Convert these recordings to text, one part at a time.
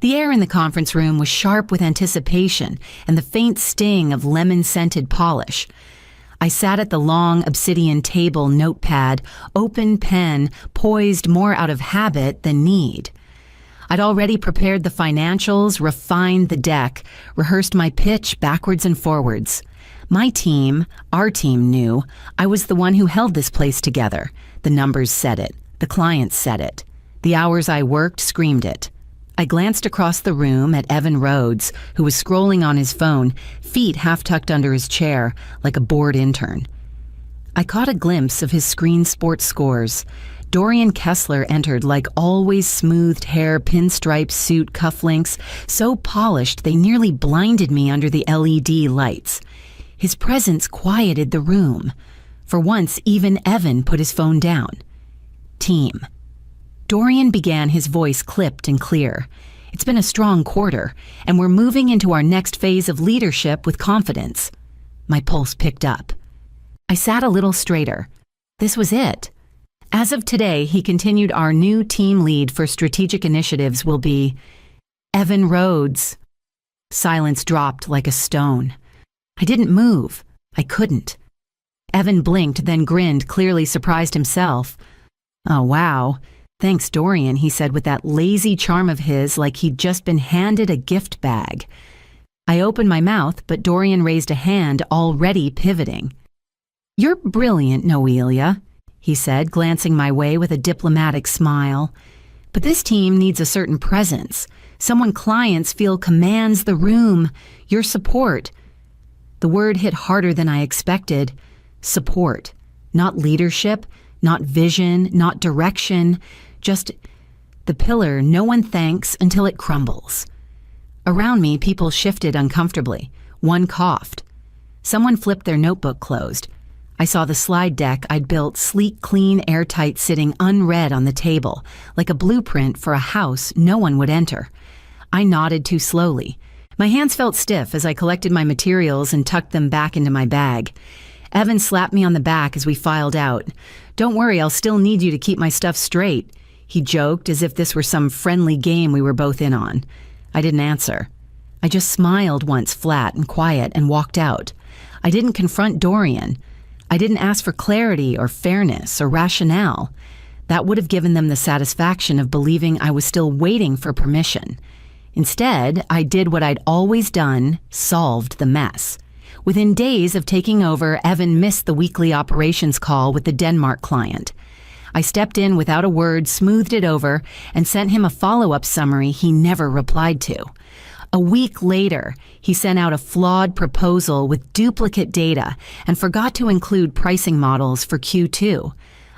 The air in the conference room was sharp with anticipation and the faint sting of lemon-scented polish. I sat at the long obsidian table notepad, open pen, poised more out of habit than need. I'd already prepared the financials, refined the deck, rehearsed my pitch backwards and forwards. My team, our team, knew I was the one who held this place together. The numbers said it. The clients said it. The hours I worked screamed it. I glanced across the room at Evan Rhodes, who was scrolling on his phone, feet half tucked under his chair, like a bored intern. I caught a glimpse of his screen sports scores. Dorian Kessler entered like always smoothed hair, pinstripe suit cufflinks, so polished they nearly blinded me under the LED lights. His presence quieted the room. For once, even Evan put his phone down. Team. Dorian began, his voice clipped and clear. It's been a strong quarter, and we're moving into our next phase of leadership with confidence. My pulse picked up. I sat a little straighter. This was it. As of today, he continued, our new team lead for strategic initiatives will be Evan Rhodes. Silence dropped like a stone. I didn't move. I couldn't. Evan blinked, then grinned, clearly surprised himself. Oh, wow. Thanks, Dorian, he said with that lazy charm of his, like he'd just been handed a gift bag. I opened my mouth, but Dorian raised a hand, already pivoting. You're brilliant, Noelia, he said, glancing my way with a diplomatic smile. But this team needs a certain presence. Someone clients feel commands the room. Your support. The word hit harder than I expected. Support. Not leadership, not vision, not direction. Just the pillar no one thanks until it crumbles. Around me, people shifted uncomfortably. One coughed. Someone flipped their notebook closed. I saw the slide deck I'd built, sleek, clean, airtight, sitting unread on the table, like a blueprint for a house no one would enter. I nodded too slowly. My hands felt stiff as I collected my materials and tucked them back into my bag. Evan slapped me on the back as we filed out. Don't worry, I'll still need you to keep my stuff straight, he joked, as if this were some friendly game we were both in on. I didn't answer. I just smiled once, flat and quiet, and walked out. I didn't confront Dorian. I didn't ask for clarity or fairness or rationale. That would have given them the satisfaction of believing I was still waiting for permission. Instead, I did what I'd always done, solved the mess. Within days of taking over, Evan missed the weekly operations call with the Denmark client. I stepped in without a word, smoothed it over, and sent him a follow-up summary he never replied to. A week later, he sent out a flawed proposal with duplicate data and forgot to include pricing models for Q2.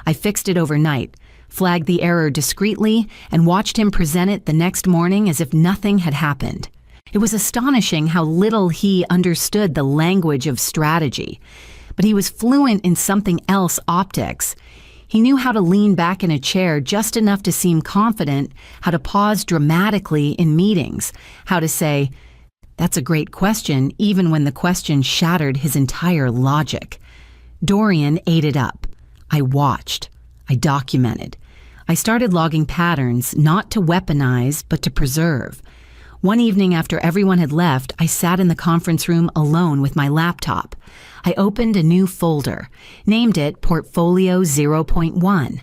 I fixed it overnight, flagged the error discreetly, and watched him present it the next morning as if nothing had happened. It was astonishing how little he understood the language of strategy, but he was fluent in something else, optics. He knew how to lean back in a chair just enough to seem confident, how to pause dramatically in meetings, how to say, "That's a great question," even when the question shattered his entire logic. Dorian ate it up. I watched. I documented. I started logging patterns, not to weaponize, but to preserve. One evening after everyone had left, I sat in the conference room alone with my laptop. I opened a new folder, named it Portfolio 0.1.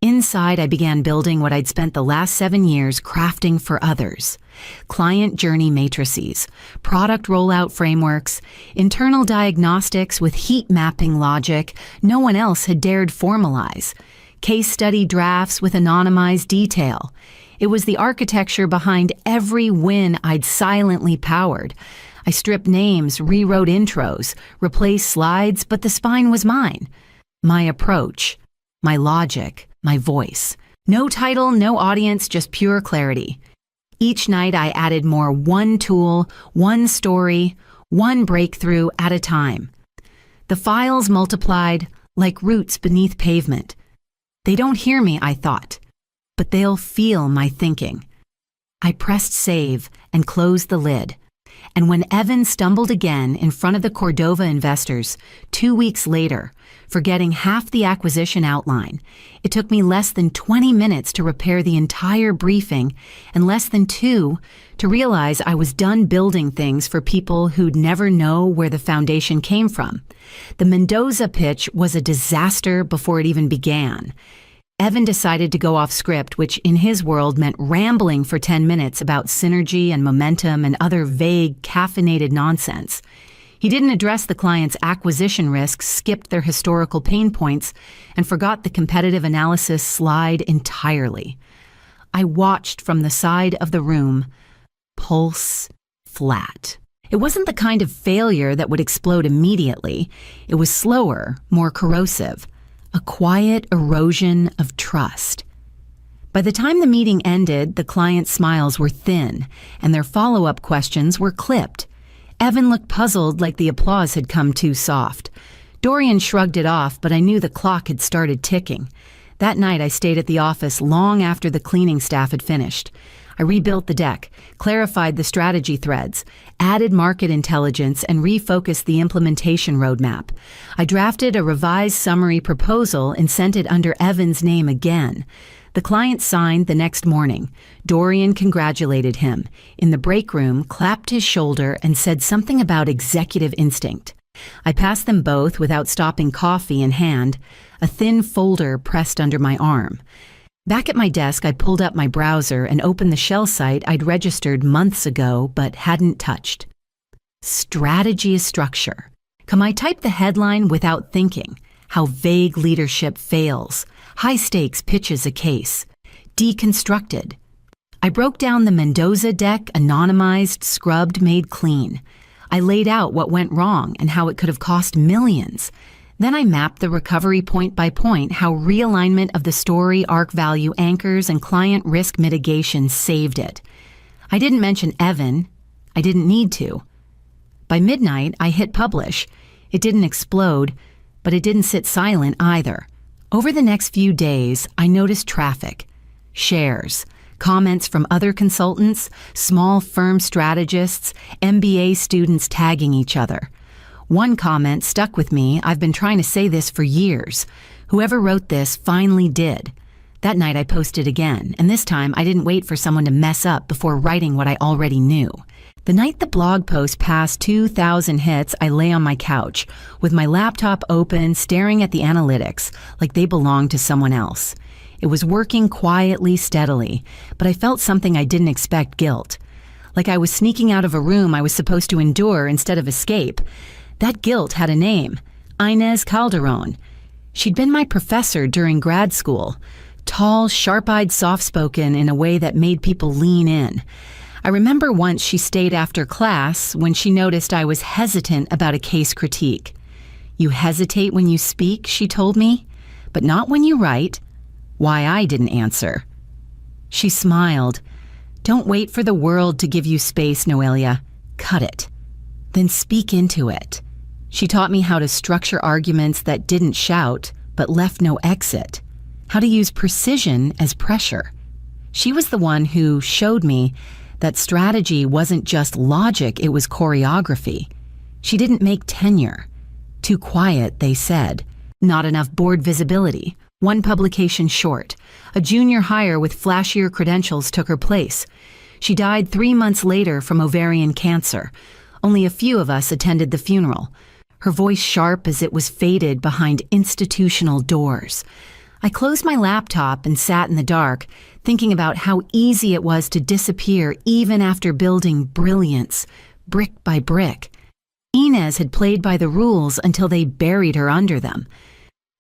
Inside, I began building what I'd spent the last 7 years crafting for others. Client journey matrices, product rollout frameworks, internal diagnostics with heat mapping logic no one else had dared formalize, case study drafts with anonymized detail. It was the architecture behind every win I'd silently powered. I stripped names, rewrote intros, replaced slides, but the spine was mine. My approach, my logic, my voice. No title, no audience, just pure clarity. Each night I added more, one tool, one story, one breakthrough at a time. The files multiplied like roots beneath pavement. They don't hear me, I thought, but they'll feel my thinking. I pressed save and closed the lid. And when Evan stumbled again in front of the Cordova investors 2 weeks later, forgetting half the acquisition outline, it took me less than 20 minutes to repair the entire briefing and less than 2 to realize I was done building things for people who'd never know where the foundation came from. The Mendoza pitch was a disaster before it even began. Evan decided to go off script, which in his world meant rambling for 10 minutes about synergy and momentum and other vague, caffeinated nonsense. He didn't address the client's acquisition risks, skipped their historical pain points, and forgot the competitive analysis slide entirely. I watched from the side of the room, pulse flat. It wasn't the kind of failure that would explode immediately. It was slower, more corrosive. A quiet erosion of trust. By the time the meeting ended, the client's smiles were thin, and their follow-up questions were clipped. Evan looked puzzled, like the applause had come too soft. Dorian shrugged it off, but I knew the clock had started ticking. That night I stayed at the office long after the cleaning staff had finished. I rebuilt the deck, clarified the strategy threads, added market intelligence, and refocused the implementation roadmap. I drafted a revised summary proposal and sent it under Evan's name again. The client signed the next morning. Dorian congratulated him. In the break room, clapped his shoulder and said something about executive instinct. I passed them both without stopping coffee in hand, a thin folder pressed under my arm. Back at my desk, I pulled up my browser and opened the shell site I'd registered months ago but hadn't touched. Strategy is structure. Come, I typed the headline without thinking. How vague leadership fails. High stakes pitches a case. Deconstructed. I broke down the Mendoza deck, anonymized, scrubbed, made clean. I laid out what went wrong and how it could have cost millions. Then I mapped the recovery point by point, how realignment of the story, arc value, anchors, and client risk mitigation saved it. I didn't mention Evan. I didn't need to. By midnight, I hit publish. It didn't explode, but it didn't sit silent either. Over the next few days, I noticed traffic, shares, comments from other consultants, small firm strategists, MBA students tagging each other. One comment stuck with me. I've been trying to say this for years. Whoever wrote this finally did. That night I posted again, and this time I didn't wait for someone to mess up before writing what I already knew. The night the blog post passed 2,000 hits, I lay on my couch, with my laptop open, staring at the analytics, like they belonged to someone else. It was working quietly, steadily, but I felt something I didn't expect: guilt. Like I was sneaking out of a room I was supposed to endure instead of escape. That guilt had a name: Inez Calderon. She'd been my professor during grad school, tall, sharp-eyed, soft-spoken in a way that made people lean in. I remember once she stayed after class when she noticed I was hesitant about a case critique. "You hesitate when you speak," she told me, "but not when you write." Why I didn't answer. She smiled. "Don't wait for the world to give you space, Noelia. Cut it. Then speak into it." She taught me how to structure arguments that didn't shout, but left no exit. How to use precision as pressure. She was the one who showed me that strategy wasn't just logic, it was choreography. She didn't make tenure. Too quiet, they said. Not enough board visibility. One publication short. A junior hire with flashier credentials took her place. She died 3 months later from ovarian cancer. Only a few of us attended the funeral. Her voice sharp as it was faded behind institutional doors. I closed my laptop and sat in the dark, thinking about how easy it was to disappear even after building brilliance, brick by brick. Inez had played by the rules until they buried her under them.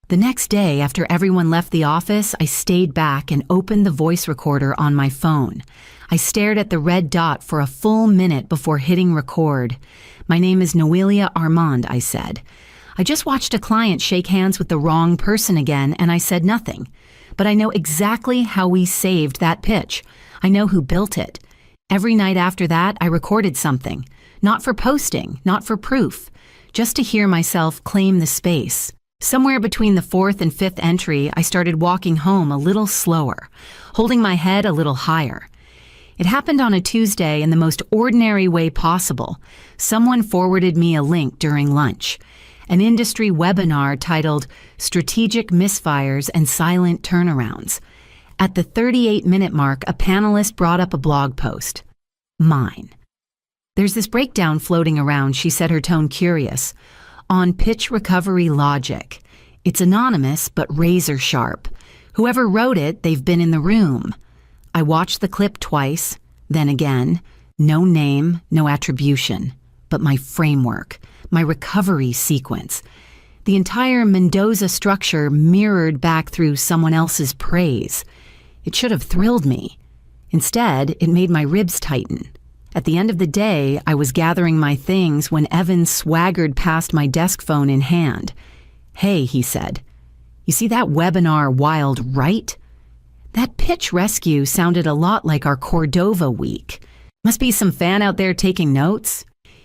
The next day, after everyone left the office, I stayed back and opened the voice recorder on my phone. I stared at the red dot for a full minute before hitting record. "My name is Noelia Armand," I said. I just watched a client shake hands with the wrong person again, and I said nothing. But I know exactly how we saved that pitch. I know who built it. Every night after that, I recorded something. Not for posting, not for proof. Just to hear myself claim the space. Somewhere between the 4th and 5th entry, I started walking home a little slower, holding my head a little higher. It happened on a Tuesday in the most ordinary way possible. Someone forwarded me a link during lunch. An industry webinar titled Strategic Misfires and Silent Turnarounds. At the 38-minute mark, a panelist brought up a blog post. Mine. There's this breakdown floating around, she said, her tone curious. On pitch recovery logic. It's anonymous, but razor sharp. Whoever wrote it, they've been in the room. I watched the clip twice, then again. No name, no attribution, but my framework, my recovery sequence. The entire Mendoza structure mirrored back through someone else's praise. It should have thrilled me. Instead, it made my ribs tighten. At the end of the day, I was gathering my things when Evan swaggered past my desk phone in hand. Hey, he said. You see that webinar Wild Right? That pitch rescue sounded a lot like our Cordova week. Must be some fan out there taking notes.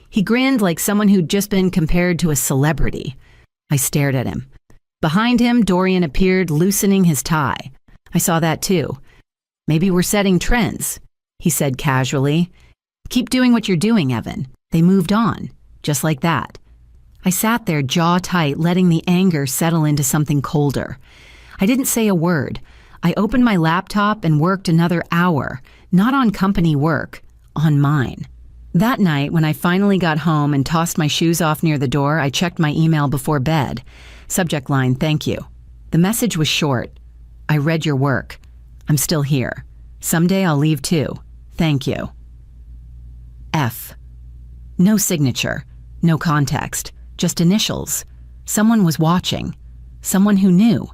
He grinned like someone who'd just been compared to a celebrity. I stared at him. Behind him, Dorian appeared, loosening his tie. I saw that too. Maybe we're setting trends, he said casually. Keep doing what you're doing, Evan. They moved on, just like that. I sat there jaw tight, letting the anger settle into something colder. I didn't say a word. I opened my laptop and worked another hour, not on company work, on mine. That night, when I finally got home and tossed my shoes off near the door, I checked my email before bed. Subject line, thank you. The message was short. I read your work. I'm still here. Someday I'll leave too. Thank you. F. No signature, no context, just initials. Someone was watching. Someone who knew.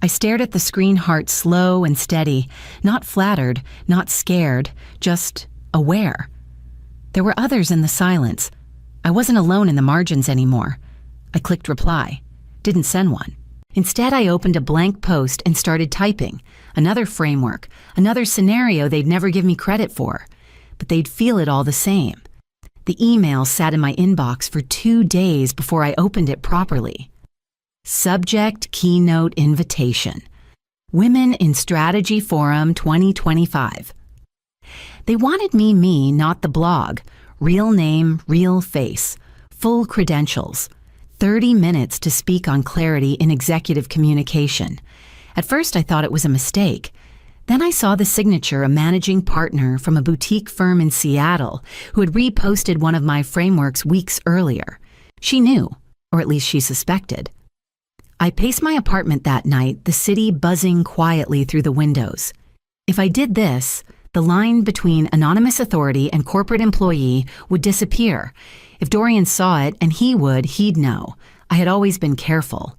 I stared at the screen, heart slow and steady, not flattered, not scared, just aware. There were others in the silence. I wasn't alone in the margins anymore. I clicked reply. Didn't send one. Instead, I opened a blank post and started typing. Another framework, another scenario they'd never give me credit for. But they'd feel it all the same. The email sat in my inbox for 2 days before I opened it properly. Subject Keynote Invitation. Women in Strategy Forum 2025. They wanted me, not the blog. Real name, real face. Full credentials. 30 minutes to speak on clarity in executive communication. At first, I thought it was a mistake. Then I saw the signature, a managing partner from a boutique firm in Seattle who had reposted one of my frameworks weeks earlier. She knew, or at least she suspected. I paced my apartment that night, the city buzzing quietly through the windows. If I did this, the line between anonymous authority and corporate employee would disappear. If Dorian saw it, and he'd know. I had always been careful.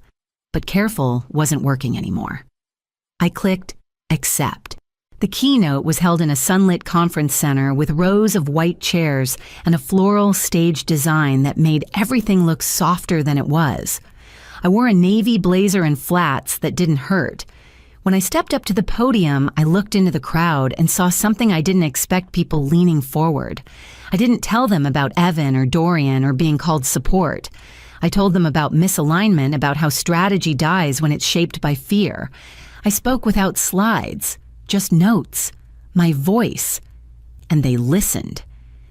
But careful wasn't working anymore. I clicked accept. The keynote was held in a sunlit conference center with rows of white chairs and a floral stage design that made everything look softer than it was. I wore a navy blazer and flats that didn't hurt. When I stepped up to the podium, I looked into the crowd and saw something I didn't expect, people leaning forward. I didn't tell them about Evan or Dorian or being called support. I told them about misalignment, about how strategy dies when it's shaped by fear. I spoke without slides, just notes, my voice. And they listened.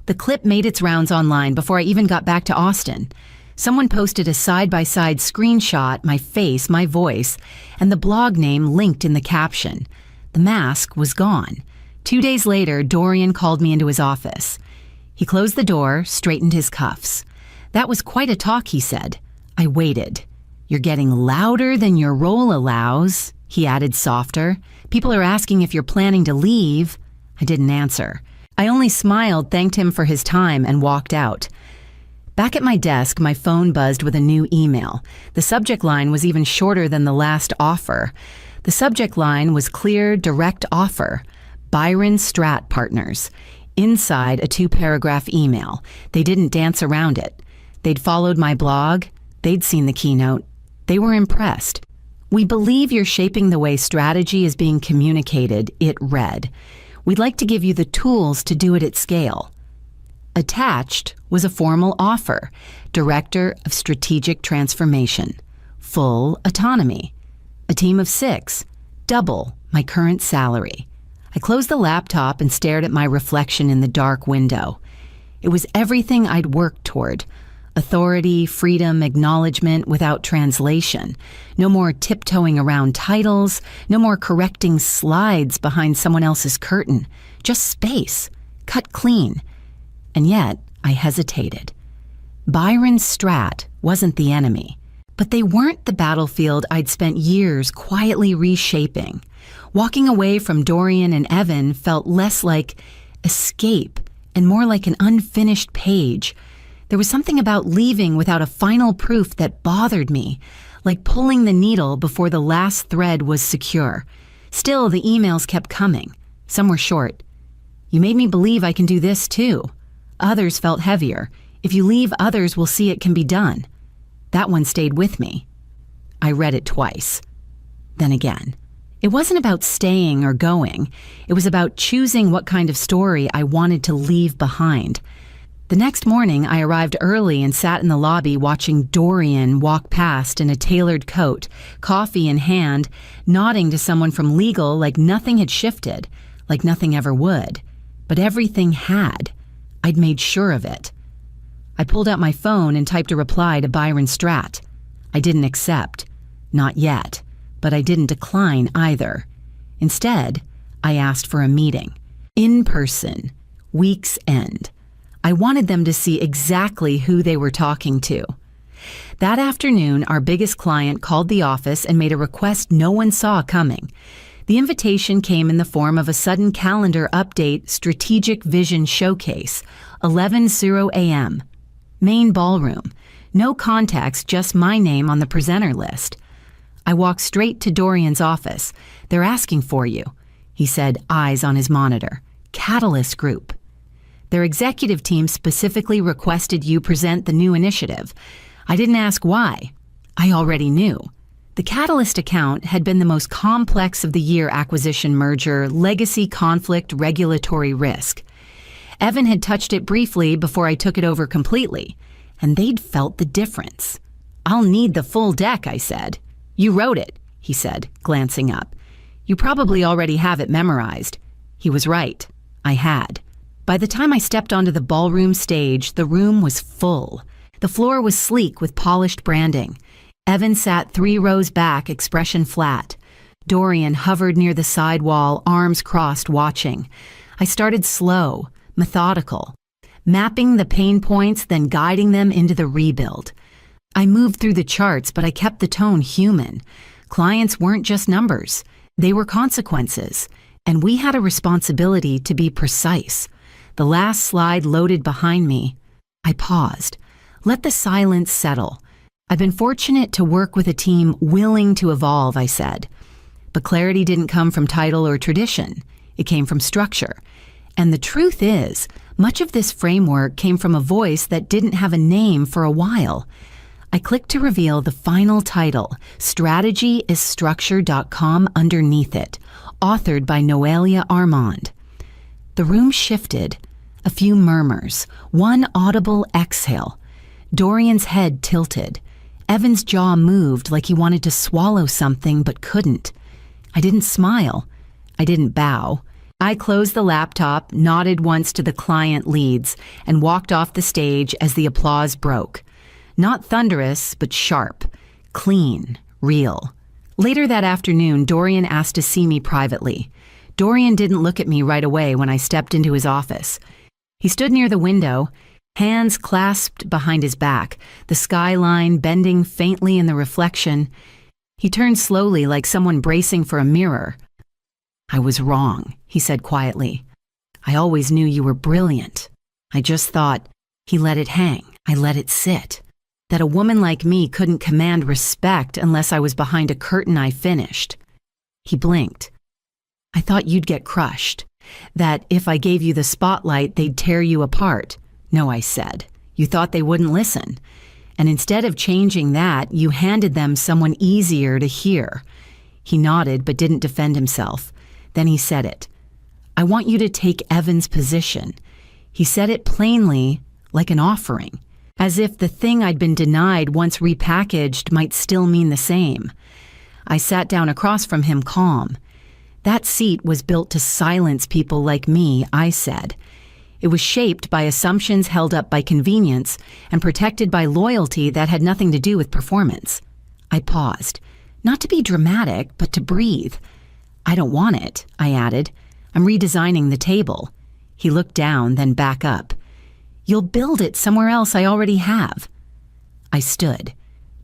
The clip made its rounds online before I even got back to Austin. Someone posted a side-by-side screenshot, my face, my voice, and the blog name linked in the caption. The mask was gone. 2 days later, Dorian called me into his office. He closed the door, straightened his cuffs. That was quite a talk, he said. I waited. You're getting louder than your role allows, he added softer. People are asking if you're planning to leave. I didn't answer. I only smiled, thanked him for his time, and walked out. Back at my desk, my phone buzzed with a new email. The subject line was even shorter than the last offer. The subject line was clear, direct offer. Byron Strat Partners. Inside, a 2-paragraph email. They didn't dance around it. They'd followed my blog. They'd seen the keynote. They were impressed. We believe you're shaping the way strategy is being communicated, it read. We'd like to give you the tools to do it at scale. Attached was a formal offer, Director of Strategic Transformation, full autonomy, a team of 6, double my current salary. I closed the laptop and stared at my reflection in the dark window. It was everything I'd worked toward. Authority, freedom, acknowledgement without translation. No more tiptoeing around titles, no more correcting slides behind someone else's curtain. Just space, cut clean. And yet, I hesitated. Byron Strat wasn't the enemy, but they weren't the battlefield I'd spent years quietly reshaping. Walking away from Dorian and Evan felt less like escape and more like an unfinished page. There was something about leaving without a final proof that bothered me, like pulling the needle before the last thread was secure. Still, the emails kept coming. Some were short. You made me believe I can do this too. Others felt heavier. If you leave, others will see it can be done. That one stayed with me. I read it twice. Then again. It wasn't about staying or going. It was about choosing what kind of story I wanted to leave behind. The next morning, I arrived early and sat in the lobby watching Dorian walk past in a tailored coat, coffee in hand, nodding to someone from legal like nothing had shifted, like nothing ever would. But everything had. I'd made sure of it. I pulled out my phone and typed a reply to Byron Strat. I didn't accept. Not yet. But I didn't decline either. Instead, I asked for a meeting. In person. Week's end. I wanted them to see exactly who they were talking to. That afternoon, our biggest client called the office and made a request no one saw coming. The invitation came in the form of a sudden calendar update strategic vision showcase, 11:00 a.m. Main ballroom. No contacts, just my name on the presenter list. I walked straight to Dorian's office. They're asking for you, he said, eyes on his monitor. Catalyst Group. Their executive team specifically requested you present the new initiative. I didn't ask why. I already knew. The Catalyst account had been the most complex of the year acquisition merger, legacy conflict, regulatory risk. Evan had touched it briefly before I took it over completely, and they'd felt the difference. I'll need the full deck, I said. You wrote it, he said, glancing up. You probably already have it memorized. He was right. I had. By the time I stepped onto the ballroom stage, the room was full. The floor was sleek with polished branding. Evan sat 3 rows back, expression flat. Dorian hovered near the side wall, arms crossed, watching. I started slow, methodical, mapping the pain points, then guiding them into the rebuild. I moved through the charts, but I kept the tone human. Clients weren't just numbers. They were consequences, and we had a responsibility to be precise. The last slide loaded behind me. I paused. Let the silence settle. I've been fortunate to work with a team willing to evolve, I said. But clarity didn't come from title or tradition. It came from structure. And the truth is, much of this framework came from a voice that didn't have a name for a while. I clicked to reveal the final title, strategyisstructure.com underneath it, authored by Noelia Armand. The room shifted. A few murmurs, one audible exhale. Dorian's head tilted. Evan's jaw moved like he wanted to swallow something but couldn't. I didn't smile. I didn't bow. I closed the laptop, nodded once to the client leads, and walked off the stage as the applause broke. Not thunderous, but sharp, clean, real. Later that afternoon, Dorian asked to see me privately. Dorian didn't look at me right away when I stepped into his office. He stood near the window, hands clasped behind his back, the skyline bending faintly in the reflection. He turned slowly like someone bracing for a mirror. I was wrong, he said quietly. I always knew you were brilliant. I just thought, he let it hang, I let it sit. That a woman like me couldn't command respect unless I was behind a curtain I finished. He blinked. I thought you'd get crushed. That if I gave you the spotlight, they'd tear you apart. No, I said. You thought they wouldn't listen. And instead of changing that, you handed them someone easier to hear. He nodded but didn't defend himself. Then he said it. I want you to take Evan's position. He said it plainly, like an offering, as if the thing I'd been denied once repackaged might still mean the same. I sat down across from him, calm. That seat was built to silence people like me, I said. It was shaped by assumptions held up by convenience and protected by loyalty that had nothing to do with performance. I paused, not to be dramatic, but to breathe. I don't want it, I added. I'm redesigning the table. He looked down, then back up. You'll build it somewhere else I already have. I stood.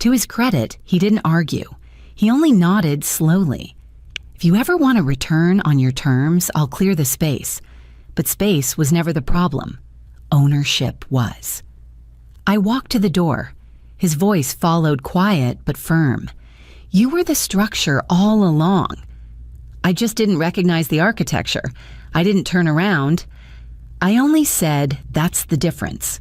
To his credit, he didn't argue. He only nodded slowly. If you ever want to return on your terms, I'll clear the space. But space was never the problem. Ownership was. I walked to the door. His voice followed, quiet but firm. You were the structure all along. I just didn't recognize the architecture. I didn't turn around. I only said, that's the difference.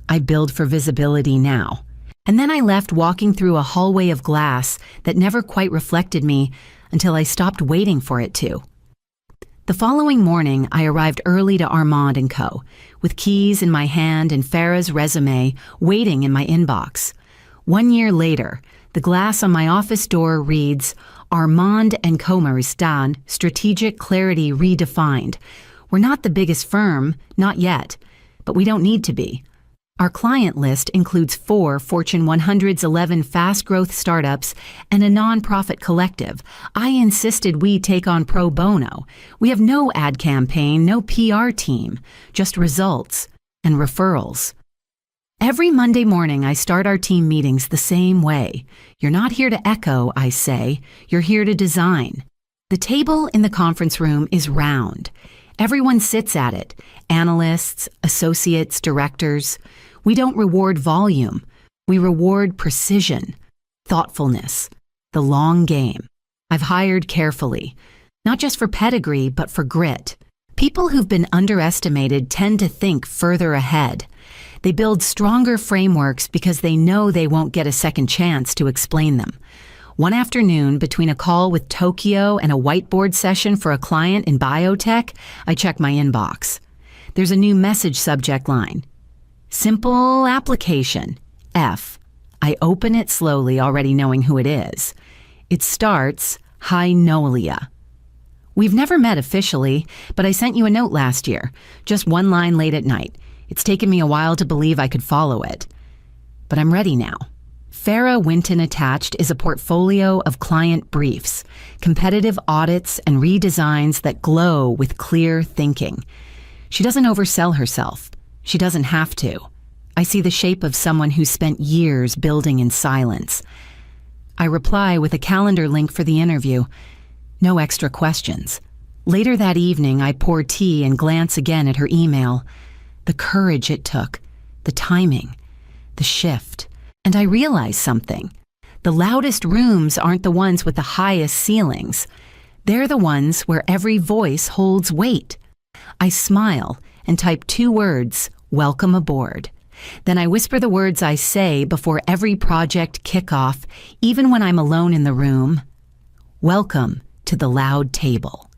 I build for visibility now. And then I left, walking through a hallway of glass that never quite reflected me until I stopped waiting for it to. The following morning, I arrived early to Armand & Co., with keys in my hand and Farah's resume waiting in my inbox. 1 year later, the glass on my office door reads, Armand & Co. Maristan, Strategic Clarity Redefined. We're not the biggest firm, not yet, but we don't need to be. Our client list includes 4 Fortune 100's 11 fast-growth startups and a nonprofit collective. I insisted we take on pro bono. We have no ad campaign, no PR team, just results and referrals. Every Monday morning, I start our team meetings the same way. You're not here to echo, I say. You're here to design. The table in the conference room is round. Everyone sits at it, analysts, associates, directors. We don't reward volume. We reward precision, thoughtfulness, the long game. I've hired carefully, not just for pedigree, but for grit. People who've been underestimated tend to think further ahead. They build stronger frameworks because they know they won't get a second chance to explain them. One afternoon, between a call with Tokyo and a whiteboard session for a client in biotech, I check my inbox. There's a new message subject line. Simple application, F. I open it slowly, already knowing who it is. It starts, Hi Noelia. We've never met officially, but I sent you a note last year, just one line late at night. It's taken me a while to believe I could follow it. But I'm ready now. Farah Winton attached is a portfolio of client briefs, competitive audits, and redesigns that glow with clear thinking. She doesn't oversell herself. She doesn't have to. I see the shape of someone who spent years building in silence. I reply with a calendar link for the interview. No extra questions. Later that evening, I pour tea and glance again at her email. The courage it took, the timing, the shift. And I realize something. The loudest rooms aren't the ones with the highest ceilings. They're the ones where every voice holds weight. I smile and type 2 words, welcome aboard. Then I whisper the words I say before every project kickoff, even when I'm alone in the room. Welcome to the loud table.